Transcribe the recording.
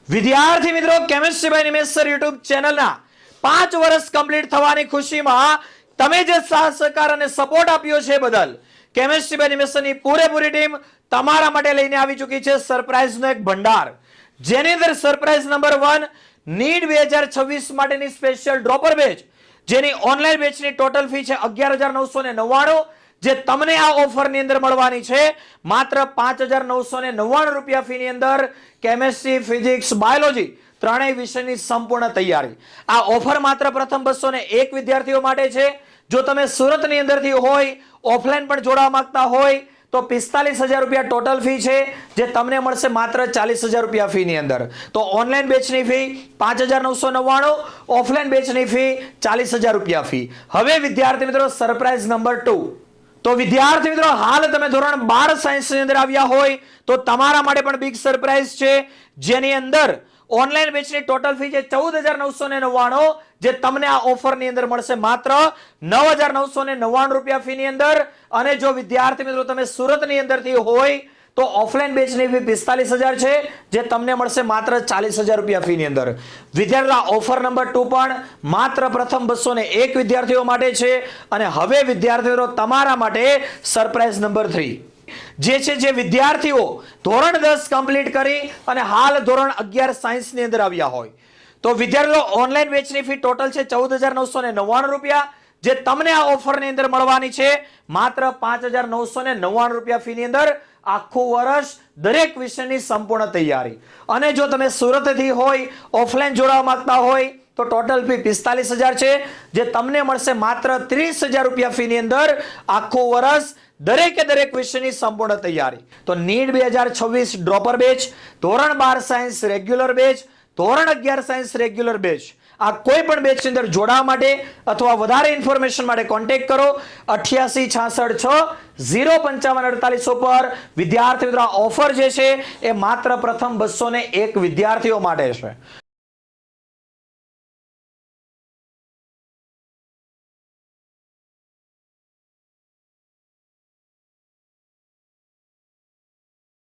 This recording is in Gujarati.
વિદ્યાર્થી મિત્રો chemistry by Nimesh sir YouTube ચેનલના 5 વર્ષ કમ્પ્લીટ થવાની ખુશીમાં તમે જે સાથ સહકાર અને સપોર્ટ આપ્યો છે બદલ કેમિસ્ટ્રી બાય નિમેશ સરની પૂરેપૂરી ટીમ તમારા માટે લઈને આવી ચૂકી છે સરપ્રાઈઝનો એક ભંડાર, જેની અંદર સરપ્રાઈઝ નંબર 1 નીટ 2026 માટેની સ્પેશિયલ ડ્રોપર બેચ, જેની ઓનલાઈન બેચની ટોટલ ફી છે 11,999, જે તમને આ ઓફરની અંદર મળવાની છે માત્ર 5,999 રૂપિયા ફીની અંદર કેમિસ્ટ્રી, ફિઝિક્સ, બાયોલોજી ત્રણેય વિષયની સંપૂર્ણ તૈયારી. આ ઓફર માત્ર પ્રથમ 201 વિદ્યાર્થીઓ માટે છે. જો તમે સુરતની અંદરથી હોય, ઓફલાઈન પણ જોડાવા માંગતા હોય તો 45,000 રૂપિયા ટોટલ ફી છે, જે તમને મળશે માત્ર 40,000 રૂપિયા ફીની અંદર. તો ઓનલાઈન બેચની ફી 5,999, ઓફલાઈન બેચની ફી 40,000 રૂપિયા ફી. હવે વિદ્યાર્થી મિત્રો સરપ્રાઈઝ નંબર 2. તો વિદ્યાર્થી મિત્રો હાલ તમે ધોરણ 12 સાયન્સ ની અંદર આવ્યા હોય તો તમારા માટે પણ બિગ સરપ્રાઈઝ છે, જેની અંદર ઓનલાઈન બેચની ટોટલ ફી છે 14,999, જે તમને આ ઓફરની અંદર મળશે માત્ર 9,999 રૂપિયા ફીની અંદર. અને જો વિદ્યાર્થી મિત્રો તમે સુરતની અંદરથી હોય તો ઓફલાઈન બેચની ફી 45,000 છે, જે તમને મળશે માત્ર 40,000 રૂપિયા ફીની અંદર. વિદ્યાર્થીઓ ઓફર નંબર 2 પણ માત્ર પ્રથમ 201 વિદ્યાર્થીઓ માટે છે. અને હવે વિદ્યાર્થીઓ તમારા માટે સરપ્રાઈઝ નંબર 3 જે છે, જે વિદ્યાર્થીઓ ધોરણ 10 કમ્પ્લીટ કરી અને હાલ ધોરણ 11 સાયન્સ ની અંદર આવ્યા હોય તો વિદ્યાર્થીઓ ઓનલાઈન બેચની ફી ટોટલ છે 14,999 રૂપિયા, જે તમને આ ઓફરની અંદર મળવાની છે માત્ર 5,999 રૂપિયા ફીની અંદર આખું વર્ષ દરેક વિષયની સંપૂર્ણ તૈયારી. અને જો તમે સુરતથી હોય, ઓફલાઈન જોડાવા માંગતા હોય તો ટોટલ ફી 45,000 છે, જે તમને મળશે માત્ર 30,000 રૂપિયા ફીની અંદર આખું વર્ષ દરેક વિષયની સંપૂર્ણ તૈયારી. તો નીટ 2026 ડ્રોપર બેચ, ધોરણ 12 સાયન્સ રેગ્યુલર બેચ, ધોરણ 11 સાયન્સ રેગ્યુલર બેચ, આ કોઈ પણ બેચની અંદર જોડાવા માટે અથવા વધારે ઇન્ફોર્મેશન માટે કોન્ટેક્ટ કરો 88 66 6 055 48 પર. વિદ્યાર્થી મિત્રો ઓફર જે છે એ માત્ર પ્રથમ 201 વિદ્યાર્થીઓ માટે છે.